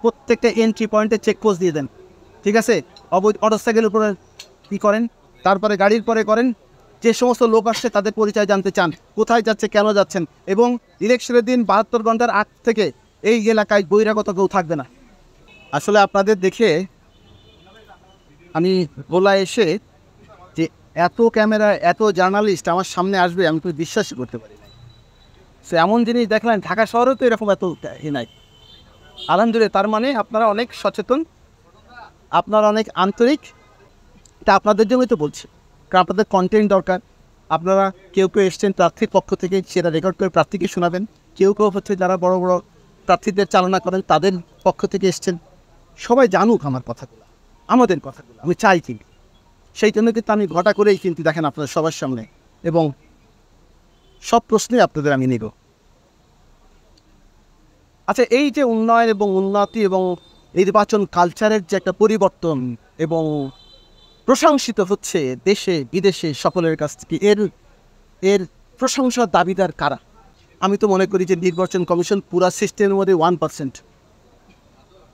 প্রত্যেকটা এন্ট্রি পয়েন্টে চেকপোস্ট দিয়ে দেন, ঠিক আছে? অবৈধ মোটরসাইকেলের উপরে কী করেন, তারপরে গাড়ির পরে করেন। যে সমস্ত লোক আসছে তাদের পরিচয় জানতে চান, কোথায় যাচ্ছে, কেন যাচ্ছেন। এবং ইলেকশনের দিন 72 ঘন্টার আগ থেকে এই এলাকায় বহিরাগত কেউ থাকবে না। আসলে আপনাদের দেখে আমি বলা এসে যে এত ক্যামেরা, এত জার্নালিস্ট আমার সামনে আসবে আমি তো বিশ্বাসই করতে পারি না। সো এমন জিনিস দেখলেন, ঢাকা শহরেও তো এরকম এত নাই। আলহামদুলিল্লাহ, তার মানে আপনারা অনেক সচেতন, আপনারা অনেক আন্তরিক। এটা আপনাদের জন্যই তো বলছি, কারণ আপনাদের কন্টেন্ট দরকার। আপনারা কেউ কেউ এসছেন প্রার্থীর পক্ষ থেকে, সেটা রেকর্ড করে প্রার্থীকে শোনাবেন। কেউ কেউ হচ্ছে যারা বড় বড় প্রার্থীদের চালনা করেন তাদের পক্ষ থেকে এসছেন। সবাই জানুক আমার কথাগুলো, আমাদের কথাগুলো, আমি চাই কিন্তু। সেই জন্য কিন্তু আমি ঘটা করেই কিন্তু দেখেন আপনাদের সবার সামনে, এবং সব প্রশ্নে আপনাদের আমি নেব। আচ্ছা, এই যে উন্নয়ন এবং উন্নতি এবং নির্বাচন কালচারের যে একটা পরিবর্তন এবং প্রশংসিত হচ্ছে দেশে বিদেশে সকলের কাছ থেকে, এর প্রশংসার দাবিদার কারা? আমি তো মনে করি যে নির্বাচন কমিশন পুরা সিস্টেমের মধ্যে 1%,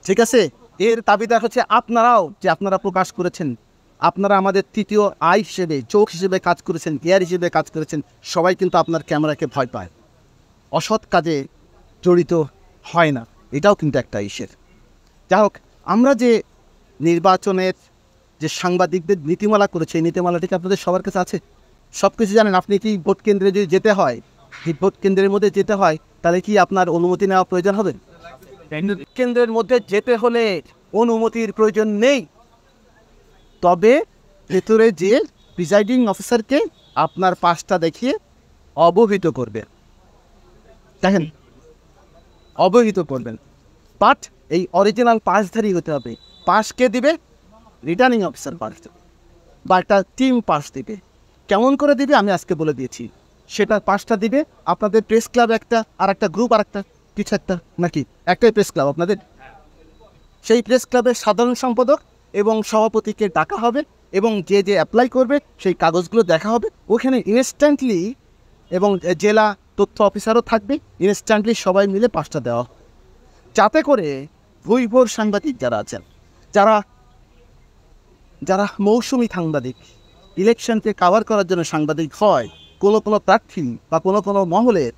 ঠিক আছে? এর দাবিদার হচ্ছে আপনারাও, যে আপনারা প্রকাশ করেছেন, আপনারা আমাদের তৃতীয় আই হিসেবে, চোখ হিসেবে কাজ করেছেন, এয়ার হিসেবে কাজ করেছেন। সবাই কিন্তু আপনার ক্যামেরাকে ভয় পায়, অসৎ কাজে জড়িত হয় না, এটাও কিন্তু একটা ইস্যুর। যাই হোক, আমরা যে নির্বাচনের যে সাংবাদিকদের নীতিমালা করেছে, এই নীতিমালাটি আপনাদের সবার কাছে আছে, সব কিছু জানেন। আপনি কি ভোট কেন্দ্রে যদি যেতে হয়, এই ভোট কেন্দ্রের মধ্যে যেতে হয়, তাহলে কি আপনার অনুমতি নেওয়া প্রয়োজন হবে? কেন্দ্রের মধ্যে যেতে হলে অনুমতির প্রয়োজন নেই, তবে ভেতরে যে প্রিজাইডিং অফিসারকে আপনার পাসটা দেখিয়ে অবহিত করবেন, দেখেন অবহিত করবেন। বাট এই অরিজিনাল পাসধারী হতে হবে। পাস কে দিবে? রিটার্নিং অফিসার পাস দেবে, বা একটা টিম পাস দিবে। কেমন করে দিবে আমি আজকে বলে দিয়েছি। সেটা পাসটা দিবে আপনাদের প্রেস ক্লাব একটা, আর একটা গ্রুপ, আর একটা কিছু একটা, নাকি একটাই প্রেস ক্লাব আপনাদের? সেই প্রেস ক্লাবের সাধারণ সম্পাদক এবং সভাপতিকে ডাকা হবে, এবং যে যে অ্যাপ্লাই করবে সেই কাগজগুলো দেখা হবে ওখানে ইনস্ট্যান্টলি, এবং জেলা তথ্য অফিসারও থাকবে, ইনস্ট্যান্টলি সবাই মিলে পাসটা দেওয়া, যাতে করে ভুইভোর সাংবাদিক যারা আছেন, যারা যারা মৌসুমি সাংবাদিক, ইলেকশনকে কাভার করার জন্য সাংবাদিক হয়, কোনো প্রার্থী বা কোনো মহলের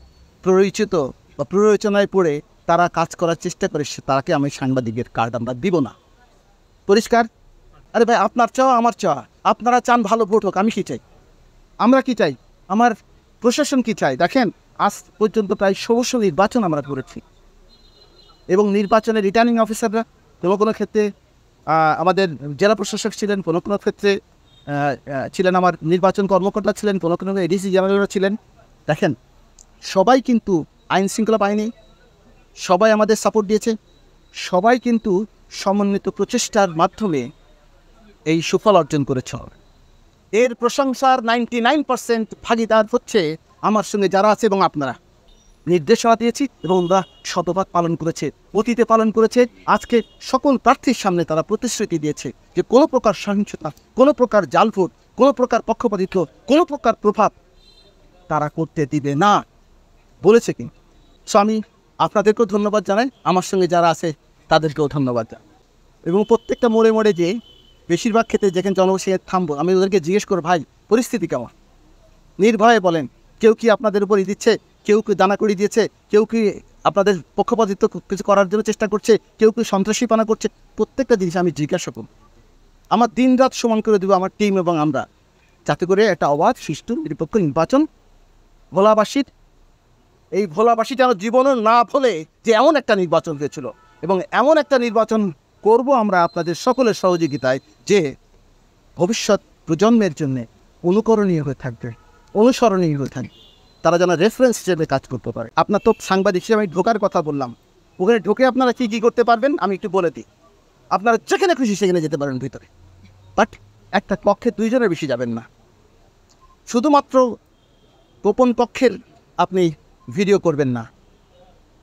প্ররোচিত বা প্ররোচনায় পড়ে তারা কাজ করার চেষ্টা করে, তাকে আমি সাংবাদিকের কার্ড আমরা দিব না। পরিষ্কার? আরে ভাই, আপনার চাওয়া আমার চাওয়া, আপনারা চান ভালো ভোট হোক, আমি কী চাই, আমরা কি চাই, আমার প্রশাসন কি চাই। দেখেন, আজ পর্যন্ত প্রায় 1600 নির্বাচন আমরা করেছি, এবং নির্বাচনের রিটার্নিং অফিসাররা কোনো ক্ষেত্রে আমাদের জেলা প্রশাসক ছিলেন, কোনো ক্ষেত্রে ছিলেন আমার নির্বাচন কর্মকর্তা ছিলেন, কোনো এডিসি জেনারেলরা ছিলেন। দেখেন, সবাই কিন্তু আইন শৃঙ্খলা বাহিনী, সবাই আমাদের সাপোর্ট দিয়েছে, সবাই কিন্তু সমন্বিত প্রচেষ্টার মাধ্যমে এই সুফল অর্জন করেছ। এর প্রশংসার 99% ভাগিদার হচ্ছে আমার সঙ্গে যারা আছে এবং আপনারা। নির্দেশনা দিয়েছি এবং ওরা শতভাগ পালন করেছে, অতীতে পালন করেছে। আজকে সকল প্রার্থীর সামনে তারা প্রতিশ্রুতি দিয়েছে যে কোনো প্রকার সহিংসতা, কোনো প্রকার জালভোট, কোনো প্রকার পক্ষপাতিত্ব, কোনো প্রকার প্রভাব তারা করতে দিবে না, বলেছে কিন্তু। সো আমি আপনাদেরকেও ধন্যবাদ জানাই, আমার সঙ্গে যারা আছে তাদেরকেও ধন্যবাদ জানাই। এবং প্রত্যেকটা মোড়ে মোড়ে যে বেশিরভাগ ক্ষেত্রে যেখানে জনবসে থামবো, আমি ওদেরকে জিজ্ঞেস করব, ভাই পরিস্থিতি কেমন, নির্ভয়ে বলেন। কেউ কি আপনাদের উপর দিচ্ছে, কেউ কি দানা করে দিয়েছে, কেউ কি আপনাদের পক্ষপাতিত্ব কিছু করার জন্য চেষ্টা করছে, কেউ কি সন্ত্রাসীপনা করছে, প্রত্যেকটা জিনিস আমি জিজ্ঞাসা করব। আমার দিন রাত সমান করে দেবো আমার টিম এবং আমরা, যাতে করে একটা অবাধ সুষ্ঠু নিরপেক্ষ নির্বাচন ভোলাবাসীর, এই ভোলাবাসী যেন জীবনও না ভোলে যে এমন একটা নির্বাচন হয়েছিল, এবং এমন একটা নির্বাচন করব আমরা আপনাদের সকলের সহযোগিতায়, যে ভবিষ্যৎ প্রজন্মের জন্যে অনুকরণীয় হয়ে থাকবে, অনুসরণীয় হয়ে থাকবে, তারা যেন রেফারেন্স হিসেবে কাজ করতে পারে। আপনার তো সাংবাদিক হিসেবে আমি ঢোকার কথা বললাম, ওখানে ঢোকে আপনারা কী কী করতে পারবেন আমি একটু বলে দিই। আপনারা যেখানে খুশি সেখানে যেতে পারেন ভিতরে, বাট একটা কক্ষে 2 জনের বেশি যাবেন না। শুধুমাত্র গোপন কক্ষের আপনি ভিডিও করবেন না,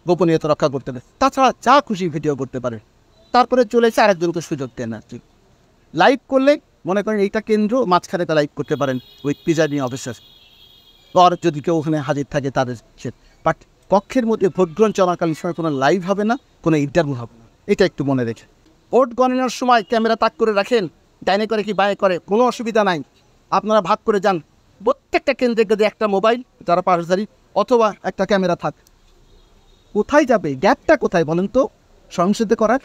গোপনীয়তা রক্ষা করতে হবে। তাছাড়া যা খুশি ভিডিও করতে পারেন। তারপরে চলে এসে আরেকজনকে সুযোগ দেন আর কি। লাইভ করলে মনে করেন এইটা কেন্দ্র, মাঝখানে তা লাইভ করতে পারেন উইথ প্রিজাইডিং অফিসার, আর যদি কেউ ওখানে হাজির থাকে তাদের। বাট কক্ষের মধ্যে ভোট গ্রহণ চলাকালীন সময় কোনো লাইভ হবে না, কোনো ইন্টারভিউ হবে না। এটা একটু মনে রেখে ভোট গণনার সময় ক্যামেরা তাক করে রাখেন, ডাইনে করে কি বাঁয়ে করে কোনো অসুবিধা নাই। আপনারা ভাগ করে যান, প্রত্যেকটা কেন্দ্রে যদি একটা মোবাইল যারা পাশধারী অথবা একটা ক্যামেরা থাক। কোথায় যাবে? গ্যাপটা কোথায় বলেন তো? সংসদে করার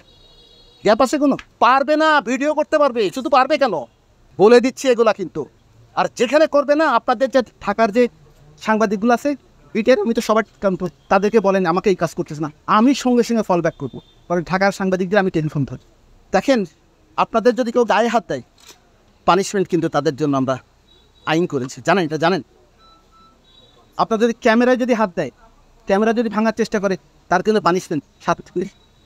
গ্যাপ আছে কোনো? পারবে না, ভিডিও করতে পারবে, শুধু পারবে কেন বলে দিচ্ছি এগুলা কিন্তু। আর যেখানে করবে না, আপনাদের যে ঢাকার যে সাংবাদিকগুলো আছে ইটের, আমি তো সবার তাদেরকে বলেন আমাকে এই কাজ করতেছে না, আমি সঙ্গে সঙ্গে ফল ব্যাক করবো। কারণ ঢাকার সাংবাদিকদের আমি টেলিফোন ধরি। দেখেন, আপনাদের যদি কেউ গায়ে হাত দেয়, পানিশমেন্ট কিন্তু তাদের জন্য আমরা আইন করেছি, জানেন? এটা জানেন? আপনার যদি ক্যামেরায় যদি হাত দেয়, ক্যামেরা যদি ভাঙার চেষ্টা করে, তার কিন্তু পানিশমেন্ট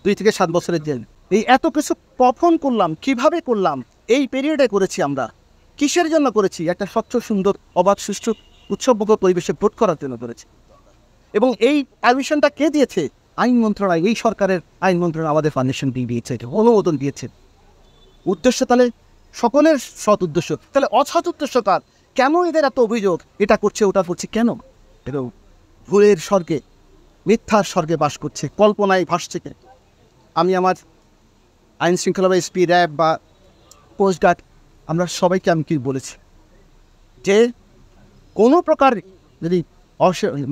2 থেকে 7 বছরের জেল। এই এত কিছু কখন করলাম, কিভাবে করলাম, এই পিরিয়ডে করেছি আমরা। কিসের জন্য করেছি? একটা স্বচ্ছ, সুন্দর, অবাধ, সুষ্ঠু, উৎসবমুখর পরিবেশে ভোট করার জন্য করেছি। এবং এই পারমিশনটা কে দিয়েছে? আইন মন্ত্রণালয়, এই সরকারের আইন মন্ত্রণালয় আমাদের পারমিশন দিয়েছে, এটা অনুমোদন দিয়েছে। উদ্দেশ্য তাহলে সকলের সৎ উদ্দেশ্য, তাহলে অসৎ উদ্দেশ্য কার? কেন এদের এত অভিযোগ? এটা করছে, ওটা করছে, কেন? এটা ভুলের স্বর্গে, মিথ্যার স্বর্গে বাস করছে, কল্পনায় ভাসছে। আমি আমার আইন শৃঙ্খলা বা এসপি, র্যাব বা কোস্টগার্ড, আমরা সবাইকে আমি কি বলেছি যে কোনো প্রকার যদি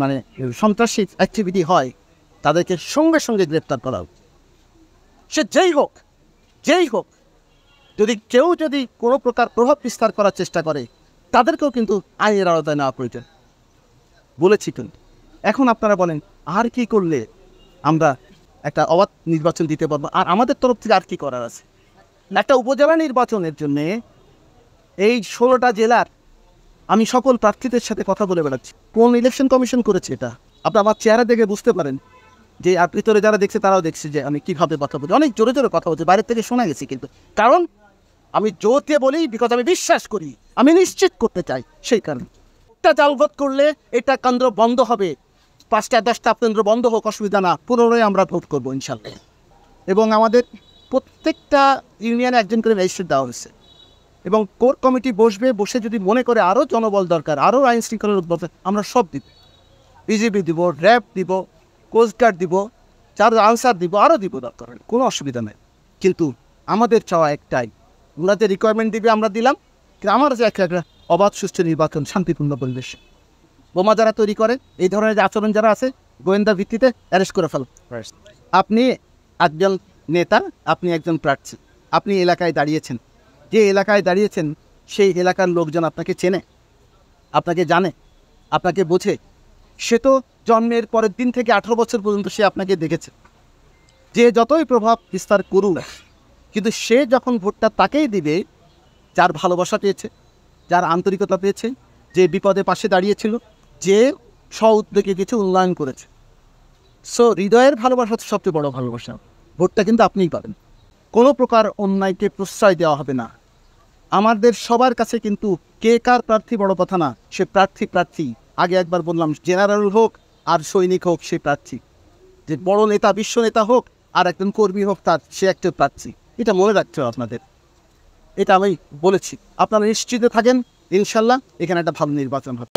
মানে সন্ত্রাসী অ্যাক্টিভিটি হয়, তাদেরকে সঙ্গে সঙ্গে গ্রেপ্তার করা উচিত। সে যেই হোক, যেই হোক, কেউ যদি কোনো প্রকার প্রভাব বিস্তার করার চেষ্টা করে, তাদেরকেও কিন্তু আইনের আওতায় নেওয়া প্রয়োজন বলেছি। কিন্তু এখন আপনারা বলেন, আর কি করলে আমরা একটা অবাধ নির্বাচন দিতে পারবো? আর আমাদের তরফ থেকে আর কি করার আছে? একটা উপজেলা নির্বাচনের জন্যে এই 16টা জেলার আমি সকল প্রার্থীদের সাথে কথা বলে বেড়াচ্ছি। কোন ইলেকশন কমিশন করেছে এটা? আপনি আমার চেহারা দেখে বুঝতে পারেন যে আর ভিতরে যারা দেখছে তারাও দেখছে যে আমি কীভাবে কথা বলছি। অনেক জোরে জোরে কথা বলছি, বাইরের থেকে শোনা গেছি। কিন্তু কারণ আমি জোর দিয়ে বলি, বিকজ আমি বিশ্বাস করি, আমি নিশ্চিত করতে চাই। সেই কারণে একটা জালভোট করলে এটা কেন্দ্র বন্ধ হবে, 5টা 10টা কেন্দ্র বন্ধ হোক, অসুবিধা না, পুনরায় আমরা ভোট করবো ইনশাল্লাহ। এবং আমাদের প্রত্যেকটা ইউনিয়নে একজন করে রেজিস্ট্রেট দেওয়া হয়েছে। এবং কোর কমিটি বসে যদি মনে করে আরও জনবল দরকার, আরও আইন শৃঙ্খলার দরকার, আমরা সব দিব। বিজিবি দিব, র্যাব দিব, কোস্টগার্ড দিব, যার আনসার দিব, আরও দিব, দরকার কোনো অসুবিধা নেই। কিন্তু আমাদের চাওয়া একটাই, ওনাদের রিকোয়ারমেন্ট দিবে, আমরা দিলাম। কিন্তু আমার যে একটা অবাধ সুষ্ঠু নির্বাচন, শান্তিপূর্ণ পরিবেশ। বোমা যারা তৈরি করে, এই ধরনের যে আচরণ যারা আছে, গোয়েন্দা ভিত্তিতে অ্যারেস্ট করে ফেল। আপনি একজন নেতা, আপনি একজন প্রার্থী, আপনি এলাকায় দাঁড়িয়েছেন। যে এলাকায় দাঁড়িয়েছেন সেই এলাকার লোকজন আপনাকে চেনে, আপনাকে জানে, আপনাকে বোঝে। সে তো জন্মের পরের দিন থেকে 18 বছর পর্যন্ত সে আপনাকে দেখেছে। যে যতই প্রভাব বিস্তার করুক, কিন্তু সে যখন ভোটটা তাকেই দিবে যার ভালোবাসা পেয়েছে, যার আন্তরিকতা পেয়েছে, যে বিপদে পাশে দাঁড়িয়েছিল, যে স্ব-উদ্যোগে কিছু উন্নয়ন করেছে। সো হৃদয়ের ভালোবাসা তো সবচেয়ে বড় ভালোবাসা। ভোটটা কিন্তু আপনিই পাবেন। কোনো প্রকার অন্যায়কে প্রশ্রয় দেওয়া হবে না। আমাদের সবার কাছে কিন্তু কে কার প্রার্থী বড় কথা না, সে প্রার্থী। আগে একবার বললাম, জেনারেল হোক আর সৈনিক হোক, সে প্রার্থী। যে বড় নেতা, বিশ্ব নেতা হোক আর একজন কর্মী হোক, সে একটা প্রার্থী। এটা মনে রাখতে হবে আপনাদের। এটা আমি বলেছি, আপনারা নিশ্চিত থাকেন, ইনশাল্লাহ এখানে একটা ভালো নির্বাচন হবে।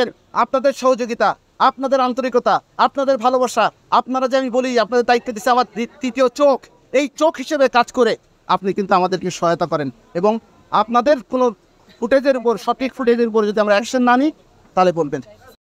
আপনাদের সহযোগিতা, আপনাদের আন্তরিকতা, আপনাদের ভালোবাসা, আপনারা যে আমি বলি আপনাদের দায়িত্ব দিচ্ছে আমার তৃতীয় চোখ, এই চোখ হিসেবে কাজ করে আপনি কিন্তু আমাদেরকে সহায়তা করেন। এবং আপনাদের কোনো ফুটেজের উপর, সঠিক ফুটেজের উপর যদি আমরা অ্যাকশন না নিই, তাহলে বলবেন।